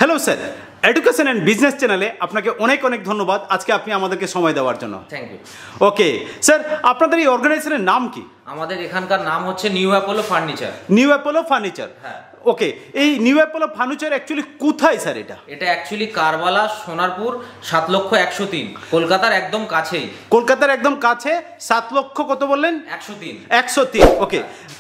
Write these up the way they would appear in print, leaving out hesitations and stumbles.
Hello sir, education and business চ্যানেলে আপনাকে অনেক অনেক ধন্যবাদ আজকে আপনি আমাদেরকে সময় দেওয়ার জন্য। Thank you. ওকে স্যার, আপনাদের এই অর্গানাইজেশনের নাম কি? আমাদের এখানকার নাম হচ্ছে new Apollo furniture. New Apollo furniture, হ্যাঁ। ওকে, এই নিউ অ্যাপোলো ফার্নিচার অ্যাকচুয়ালি কোথায় স্যার? এটা অ্যাকচুয়ালি কারবালা সোনারপুর 7,01,03 কলকাতার একদম কাছেই। কলকাতার একদম কাছে। 7 লক্ষ কত বললেন? 103। 103। ওকে,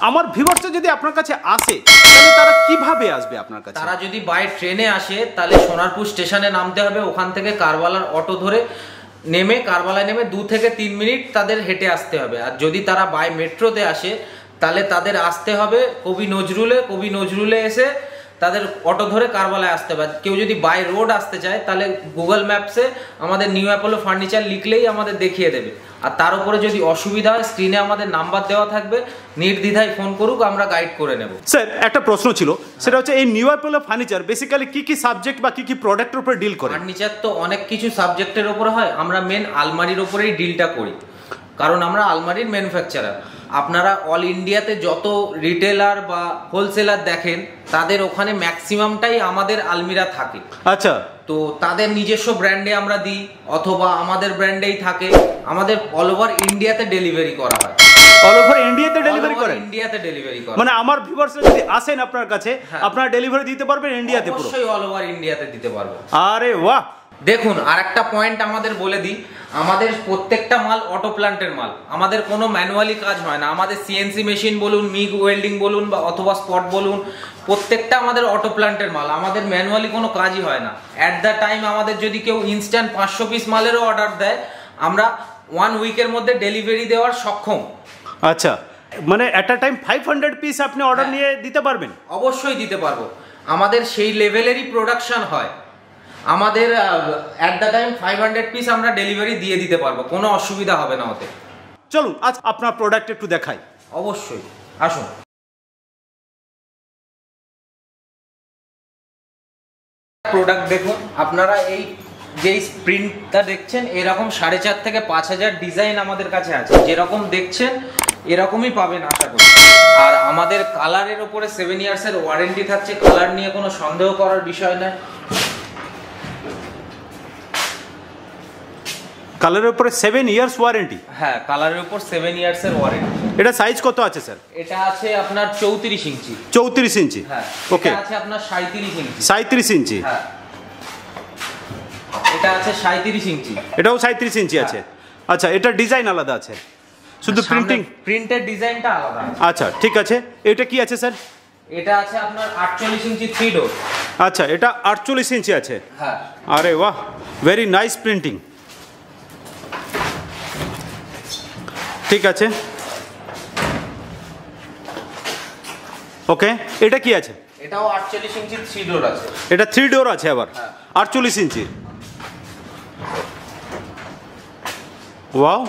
আমার ভিউয়ার্সরা যদি আপনার কাছে আসে তাহলে তারা কিভাবে আসবে আপনার কাছে? তারা যদি বাই ট্রেনে আসে তাহলে সোনারপুর স্টেশনে নামতে হবে, ওখান থেকে কারবালার অটো ধরে নেমে কারবালায় নেমে 2 থেকে 3 মিনিট তাদের হেঁটে আসতে হবে। আর যদি তারা বাই মেট্রোতে আসে তাহলে তাদের আসতে হবে কবি নজরুলে এসে তাদের অটো ধরে কারবালায় আসতে হবে। কেউ যদি বাই রোড আসতে চায় তাহলে গুগল ম্যাপসে আমাদের নিউ অ্যাপোলো ফার্নিচার লিখলেই আমাদের দেখিয়ে দেবে। আর তার উপরে যদি অসুবিধা হয় স্ক্রিনে আমাদের নাম্বার দেওয়া থাকবে, নির্দ্বিধায় ফোন করুক, আমরা গাইড করে নেব। স্যার একটা প্রশ্ন ছিল, সেটা হচ্ছে এই নিউ অ্যাপোলো ফার্নিচার বেসিক্যালি কি কি সাবজেক্ট বা কি কি প্রোডাক্টের উপরে ডিল করে? ফার্নিচার তো অনেক কিছু সাবজেক্টের উপরে হয়, আমরা মেন আলমারির উপরেই ডিলটা করি, কারণ আমরা আলমারির ম্যানুফ্যাকচারার। আপনারা অল ইন্ডিয়াতে যত রিটেলার বা হোলসেলার দেখেন তাদের ওখানে ম্যাক্সিমামটাই আমাদের আলমিরা থাকে। আচ্ছা, তো তাদের নিজস্ব ব্র্যান্ডে আমরা দিই অথবা আমাদের ব্র্যান্ডেই থাকে। আমাদের অল ওভার ইন্ডিয়াতে ডেলিভারি করা হয়। অল ওভার ইন্ডিয়াতে ডেলিভারি করেন? ইন্ডিয়াতে ডেলিভারি করেন, মানে আমার ভিউয়ার্সরা যদি আসেন আপনার কাছে, আপনারা ডেলিভারি দিতে পারবেন ইন্ডিয়াতে? পুরো অবশ্যই অল ওভার ইন্ডিয়াতে দিতে পারবো। আরে বাহ! দেখুন, আর একটা পয়েন্ট আমাদের বলে দিই, আমাদের প্রত্যেকটা মাল অটো প্ল্যান্টের মাল, আমাদের কোনো ম্যানুয়ালি কাজ হয় না। আমাদের সিএনসি মেশিন বলুন, মিগ ওয়েল্ডিং বলুন বা অথবা স্পট বলুন, প্রত্যেকটা আমাদের অটো প্ল্যান্টের মাল, আমাদের ম্যানুয়ালি কোনো কাজই হয় না। অ্যাট দ্য টাইম আমাদের যদি কেউ ইনস্ট্যান্ট 500 পিস মালেরও অর্ডার দেয়, আমরা 1 উইকের মধ্যে ডেলিভারি দেওয়ার সক্ষম। আচ্ছা, মানে অ্যাট আ টাইম 500 পিস আপনি অর্ডার নিয়ে দিতে পারবেন? অবশ্যই দিতে পারবো, আমাদের সেই লেভেলেরই প্রোডাকশন হয়। আমাদের অ্যাট দ্য টাইম 500 পিস আমরা ডেলিভারি দিয়ে দিতে পারবো, কোনো অসুবিধা হবে না ওতে। চলুন আজ আপনার প্রোডাক্ট একটু দেখাই। অবশ্যই আসুন। প্রোডাক্ট দেখুন, আপনারা এই যে প্রিন্টটা দেখছেন এরকম 4.5 থেকে 5,000 ডিজাইন আমাদের কাছে আছে। যেরকম দেখছেন এরকমই পাবেন আশা করি। আর আমাদের কালারের উপরে 7 ইয়ার্সের ওয়ারেন্টি থাকছে, কালার নিয়ে কোনো সন্দেহ করার বিষয় নয়। কালারের উপরে 7 ইয়ার্স ওয়ারেন্টি? হ্যাঁ, কালারের উপর 7 ইয়ার্সের ওয়ারেন্টি। এটা সাইজ কত আছে স্যার? এটা আছে আপনার 34 ইঞ্চি। 34 ইঞ্চি? হ্যাঁ। ওকে। এটা আছে আপনার 37 ইঞ্চি। 37 ইঞ্চি? হ্যাঁ। এটা আছে 37 ইঞ্চি। এটাও 37 ইঞ্চি আছে? আচ্ছা, এটা ডিজাইন আলাদা আছে, শুধু প্রিন্টের ডিজাইনটা আলাদা। আচ্ছা ঠিক আছে। এটা কি আছে স্যার? এটা আছে আপনার 48 ইঞ্চি 3 ডোর। আচ্ছা, এটা 48 ইঞ্চি আছে? হ্যাঁ। আরে বাহ, ভেরি নাইস প্রিন্টিং। ঠিক আছে, ওকে। এটা কি আছে? এটাও 48 ইঞ্চি 3 ডোর আছে। এটা 3 ডোর আছে আবার? 48 ইঞ্চি। Wow,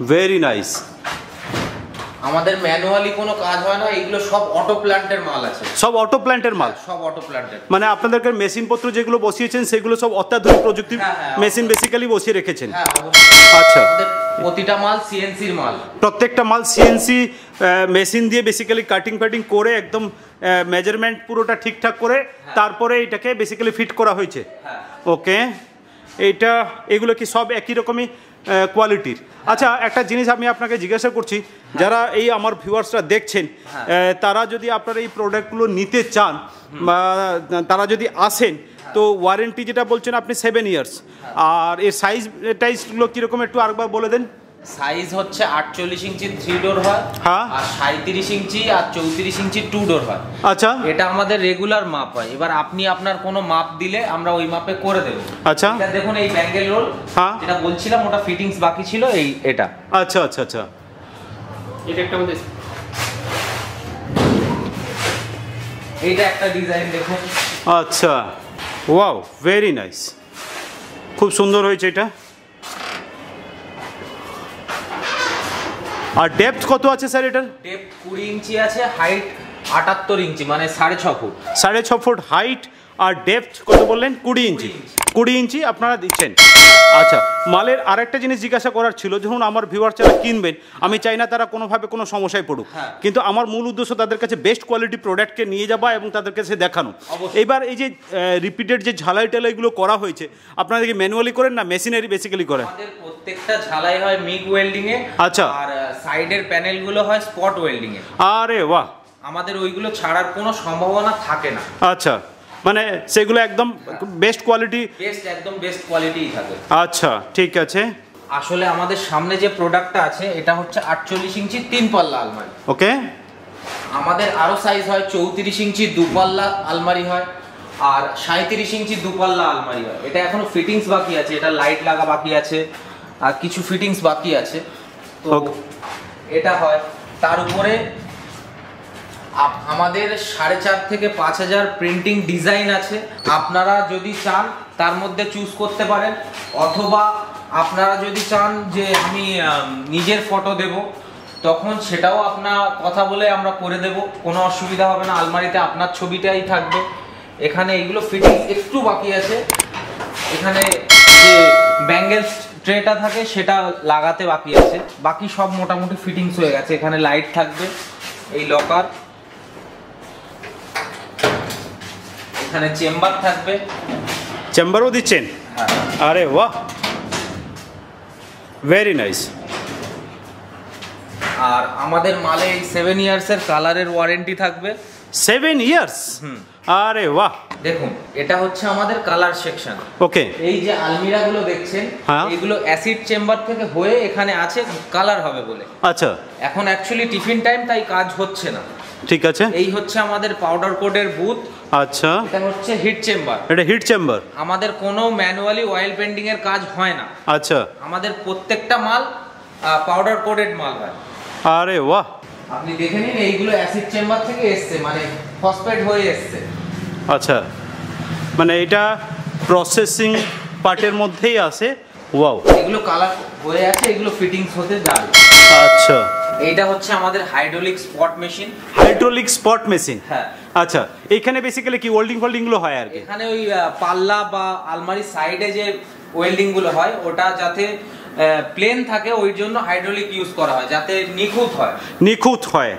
very nice. আমাদের ম্যানুয়ালি কোনো কাজ হয় না, এগুলো সব অটো প্ল্যান্টের মাল আছে। সব অটো প্ল্যান্টের মাল? সব অটো প্ল্যান্টের। মানে আপনাদেরকে মেশিনপত্র যেগুলো বসিয়েছেন সেগুলো সব অত্যাধুনিক প্রযুক্তি মেশিন বেসিক্যালি বসিয়ে রেখেছেন? হ্যাঁ অবশ্যই। আচ্ছা, প্রতিটা মাল সিএনসির মাল। প্রত্যেকটা মাল সিএনসি মেশিন দিয়ে বেসিক্যালি কাটিং ফাটিং করে একদম মেজারমেন্ট পুরোটা ঠিকঠাক করে তারপরে এটাকে বেসিক্যালি ফিট করা হয়েছে? ওকে। এইটা এগুলো কি সব একই রকমই কোয়ালিটির? আচ্ছা, একটা জিনিস আমি আপনাকে জিজ্ঞাসা করছি, যারা এই আমার ভিউয়ার্সরা দেখছেন তারা যদি আপনার এই প্রোডাক্টগুলো নিতে চান বা তারা যদি আসেন, তো ওয়ারেন্টি যেটা বলছেন আপনি 7 ইয়ার্স, আর এর টাইজগুলো কীরকম একটু আরেকবার বলে দেন। সাইজ হচ্ছে 48 ইঞ্চি 3 ডোর হয়, হ্যাঁ, আর 37 ইঞ্চি আর 34 ইঞ্চি 2 ডোর হয়। আচ্ছা, এটা আমাদের রেগুলার মাপ হয়। এবার আপনি আপনার কোনো মাপ দিলে আমরা ওই মাপে করে দেব। আচ্ছা, এটা দেখুন, এই ব্যাঙ্গেল রোল, হ্যাঁ যেটা বলছিলাম ওটা ফিটিংস বাকি ছিল, এটা। আচ্ছা আচ্ছা আচ্ছা, এটা একটা আমাদের, এইটা একটা ডিজাইন দেখুন। আচ্ছা, ওয়াও, ভেরি নাইস, খুব সুন্দর হয়েছে এটা। আর ডেপথ কত আছে স্যার এটার? ডেপথ 20 ইঞ্চি আছে, হাইট 78 ইঞ্চি, মানে 6.5 ফুট। 6.5 ফুট হাইট আর ডেপথ কত বললেন? 20 ইঞ্চি। 20 ইঞ্চি আপনারা দিচ্ছেন। আচ্ছা, মালের আরেকটা জিনিস জিজ্ঞাসা করার ছিল, ধরুন আমার ভিউয়ার যারা কিনবেন, আমি চাই না তারা কোনোভাবে কোনো সমস্যায় পড়ুক, কিন্তু আমার মূল উদ্দেশ্য তাদের কাছে বেস্ট কোয়ালিটি প্রোডাক্টকে নিয়ে যাওয়া এবং তাদের কাছে দেখানো। এবার এই যে রিপিটেড যে ঝালাই টালাইগুলো করা হয়েছে, আপনারা কি ম্যানুয়ালি করেন না মেশিনারি বেসিক্যালি করেন? আমাদের প্রত্যেকটা ঝালাই হয় মিগ ওয়েল্ডিং এ। আচ্ছা। আর সাইডের প্যানেলগুলো হয় স্পট ওয়েল্ডিং এ। আরে বাহ, আমাদের ওইগুলো ছাড়ার কোনো সম্ভাবনা থাকে না। আচ্ছা, মানে সেগুলো একদম বেস্ট কোয়ালিটি, একদম বেস্ট কোয়ালিটিই থাকে। আচ্ছা ঠিক আছে। আসলে আমাদের সামনে যে প্রোডাক্টটা আছে এটা হচ্ছে 48 ইঞ্চি 3 পাল্লা আলমারি। ওকে। আমাদের আরো সাইজ হয় 34 ইঞ্চি 2 পাল্লা আলমারি হয়, আর 37 ইঞ্চি 2 পাল্লা আলমারি হয়। এটা এখনো ফিটিংস বাকি আছে, এটা লাইট লাগা বাকি আছে, আর কিছু ফিটিংস বাকি আছে। তো এটা হয়। তার উপরে আমাদের 4.5 থেকে 5,000 প্রিন্টিং ডিজাইন আছে। আপনারা যদি চান তার মধ্যে চুজ করতে পারেন, অথবা আপনারা যদি চান যে আমি নিজের ফটো দেব, তখন সেটাও আপনার কথা বলে আমরা করে দেব, কোনো অসুবিধা হবে না। আলমারিতে আপনার ছবিটাই থাকবে। এখানে এইগুলো ফিটিংস একটু বাকি আছে। এখানে যে ব্যাঙ্গেল ট্রেটা থাকে সেটা লাগাতে বাকি আছে, বাকি সব মোটামুটি ফিটিংস হয়ে গেছে। এখানে লাইট থাকবে, এই লকার, এখানে চেম্বার থাকবে। চেম্বারও দিচ্ছেন? হ্যাঁ। আরে বাহ, ভেরি নাইস। আর আমাদের মালে 7 ইয়ার্সের কালারের ওয়ারেন্টি থাকবে। 7 ইয়ার্স? আরে বাহ। দেখুন, এটা হচ্ছে আমাদের কালার সেকশন। ওকে। এই যে আলমিরাগুলো দেখছেন, এগুলো অ্যাসিড চেম্বার থেকে হয়ে এখানে আছে কালার হবে বলে। আচ্ছা। এখন অ্যাকচুয়ালি টিফিন টাইম, তাই কাজ হচ্ছে না। ঠিক আছে। এই হচ্ছে আমাদের পাউডার কোডের বুথ। আচ্ছা। এটা হচ্ছে হিট চেম্বার। এটা হিট চেম্বার। আমাদের কোনো ম্যানুয়ালি অয়েল পেন্টিং এর কাজ হয় না। আচ্ছা। আমাদের প্রত্যেকটা মাল পাউডার কোডেড মাল হয়। আরে বাহ। আপনি দেখে নিন, এইগুলো অ্যাসিড চেম্বার থেকে এসছে, মানে ফসফেট হয়ে এসছে। আচ্ছা, মানে এটা প্রসেসিং পার্টের মধ্যেই আছে। ওয়াও। এগুলো কালার হয়ে আছে, এগুলো ফিটিংস হতে যাবে। আচ্ছা। এইটা হচ্ছে আমাদের hydraulic spot machine. Hydraulic spot machine. হ্যাঁ। আচ্ছা, এখানে বেসিক্যালি কি ওয়েল্ডিং ফোল্ডিং গুলো হয় আর কি? এখানে ওই পাল্লা বা আলমারির সাইডে যে ওয়েল্ডিং গুলো হয়, ওটা যাতে প্লেন থাকে, ওই জন্য হাইড্রোলিক ইউজ করা হয়, যাতে নিখুঁত হয়। নিখুঁত হয়।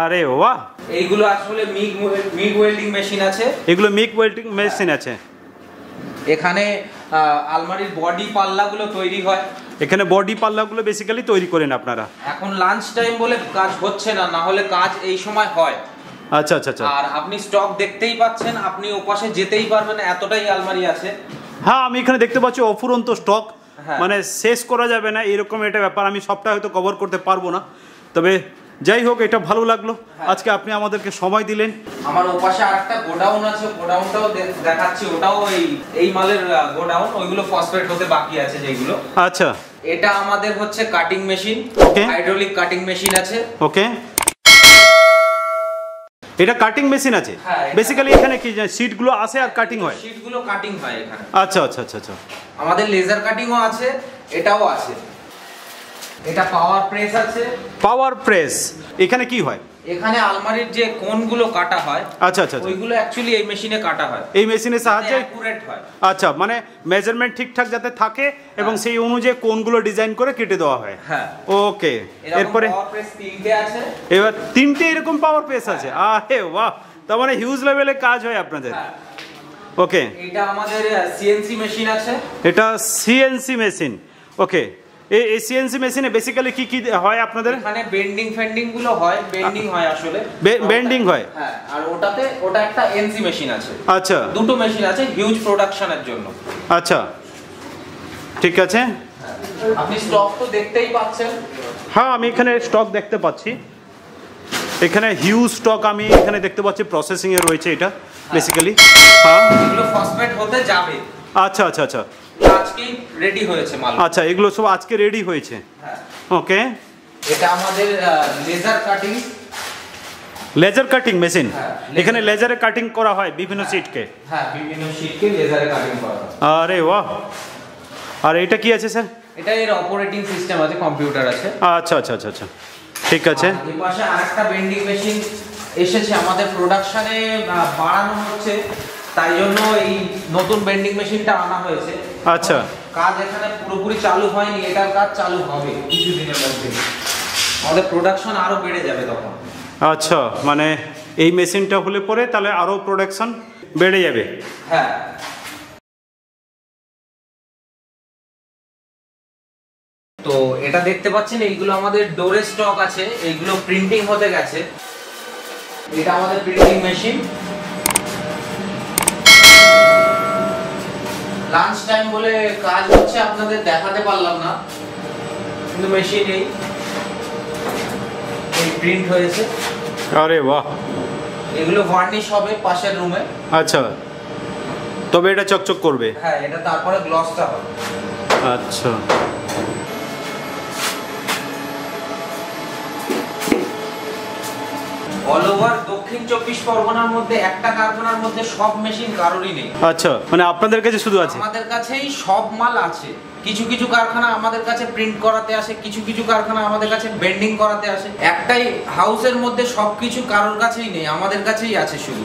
আরে বাহ। এইগুলো আসলে মিগ ওয়েল্ডিং মেশিন আছে। এগুলো মিগ ওয়েল্ডিং মেশিন আছে। এখানে আলমারির বডি পাল্লাগুলো তৈরি হয়। এখানে বডি পাল্লাগুলো বেসিক্যালি তৈরি করেন আপনারা? এখন লাঞ্চ টাইম বলে কাজ হচ্ছে না, না হলে কাজ এই সময় হয়। আচ্ছা আচ্ছা আচ্ছা। আর আপনি স্টক দেখতেই পাচ্ছেন, আপনি ওপাশে যেতেই পারবেন, এতটাই আলমারি আছে। হ্যাঁ, আমি এখানে দেখতে পাচ্ছি অফুরন্ত স্টক, মানে শেষ করা যাবে না এরকম একটা ব্যাপার। আমি সবটা হয়তো কভার করতে পারবো না, তবে যাই হোক, এটা ভালো লাগলো আজকে আপনি আমাদেরকে সময় দিলেন। আমার ওপাশে আরেকটা গোডাউন আছে, গোডাউনটাও দেখাচ্ছি। ওটাও এই মালের গোডাউন, ওইগুলো ফসফেট হতে বাকি আছে যেগুলো। আচ্ছা। এটা আমাদের হচ্ছে cutting machine, hydraulic cutting machine আছে। ওকে। এটা কাটিং মেশিন আছে বেসিক্যালি? এখানে কি শীটগুলো আসে আর কাটিং হয়? শীটগুলো কাটিং হয় এখানে। আচ্ছা আচ্ছা আচ্ছা আচ্ছা। আমাদের লেজার কাটিংও আছে, এটাও আছে। এটা পাওয়ার প্রেস আছে। পাওয়ার প্রেস এখানে কি হয়? এখানে আলমারির যে কোণগুলো কাটা হয়, আচ্ছা আচ্ছা, ওইগুলো অ্যাকচুয়ালি এই মেশিনে কাটা হয়। এই মেশিনের সাহায্যে অ্যাকুরেট হয়। আচ্ছা, মানে মেজারমেন্ট ঠিকঠাক যাতে থাকে এবং সেই অনুযায়ী কোণগুলো ডিজাইন করে কেটে দেওয়া হয়। হ্যাঁ। ওকে। এরপরে পাওয়ার প্রেস 3টে আছে। এবার 3টে এরকম পাওয়ার প্রেস আছে? আরে বাহ, তার মানে হিউজ লেভেলে কাজ হয় আপনাদের। ওকে। এটা আমাদের সিএনসি মেশিন আছে। এটা সিএনসি মেশিন। ওকে। এই সিএনসি মেশিনে বেসিক্যালি কি কি হয় আপনাদের? এখানে বেন্ডিং ফেন্ডিং গুলো হয়, বেন্ডিং হয় আসলে। বেন্ডিং হয়। হ্যাঁ, আর ওটা একটা এনসি মেশিন আছে। আচ্ছা। দুটো মেশিন আছে হিউজ প্রোডাকশনের জন্য। আচ্ছা, ঠিক আছে। আপনি স্টক তো দেখতেই পাচ্ছেন। হ্যাঁ, আমি এখানে স্টক দেখতে পাচ্ছি। এখানে হিউজ স্টক আমি এখানে দেখতে পাচ্ছি, প্রসেসিং এ রয়েছে এটা বেসিক্যালি। হ্যাঁ, এগুলো ফসফেট হতে যাবে। আচ্ছা আচ্ছা আচ্ছা। আজকেই রেডি হয়েছে মাল। আচ্ছা, এগুলো সব আজকে রেডি হয়েছে। হ্যাঁ। ওকে। এটা আমাদের laser cutting. Laser cutting machine. এখানে লেজারে কাটিং করা হয় বিভিন্ন শীটকে? হ্যাঁ, বিভিন্ন শীটকে লেজারে কাটিং করা হয়। আরে বাহ। আর এটা কি আছে স্যার? এটা এর অপারেটিং সিস্টেম আছে, কম্পিউটার আছে। আচ্ছা আচ্ছা আচ্ছা আচ্ছা, ঠিক আছে। এই পাশে আরেকটা বেন্ডিং মেশিন এসেছে আমাদের প্রোডাকশনে, বাড়ানো হচ্ছে। তাই জন্য এই নতুন বেন্ডিং মেশিনটা আনা হয়েছে। আচ্ছা, কাজ এখানে পুরোপুরি চালু হয়নি, এটার কাজ চালু হবে কিছুদিনের মধ্যে, আমাদের প্রোডাকশন আরো বেড়ে যাবে তখন। আচ্ছা, মানে এই মেশিনটা হলে পরে তাহলে আরও প্রোডাকশন বেড়ে যাবে। হ্যাঁ, তো এটা দেখতে পাচ্ছেন এইগুলো আমাদের ডোরে স্টক আছে, এইগুলো প্রিন্টিং হতে গেছে। এটা আমাদের প্রিন্টিং মেশিন। লাঞ্চ টাইম বলে কাজ হচ্ছে, আপনাদের দেখাতে পারলাম না, কিন্তু মেশিন এই প্রিন্ট হয়েছে। আরে বাহ, এগুলো ভার্নিশ হবে পাশের রুমে। আচ্ছা, তবে এটা চকচক করবে। হ্যাঁ, এটা তারপরে গ্লসটা হবে। আচ্ছা, অল ওভার দক্ষিণ 24 পরগনার মধ্যে একটা কারখানার মধ্যে সব মেশিন কারোরই নেই। আচ্ছা, মানে আপনাদের কাছে শুধু আছে? আমাদের কাছেই সব মাল আছে। কিছু কিছু কারখানা আমাদের কাছে প্রিন্ট করাতে আসে, কিছু কিছু কারখানা আমাদের কাছে বেন্ডিং করাতে আসে। একটাই হাউসের মধ্যে সবকিছু কারোর কাছেই নেই, আমাদের কাছেই আছে শুধু।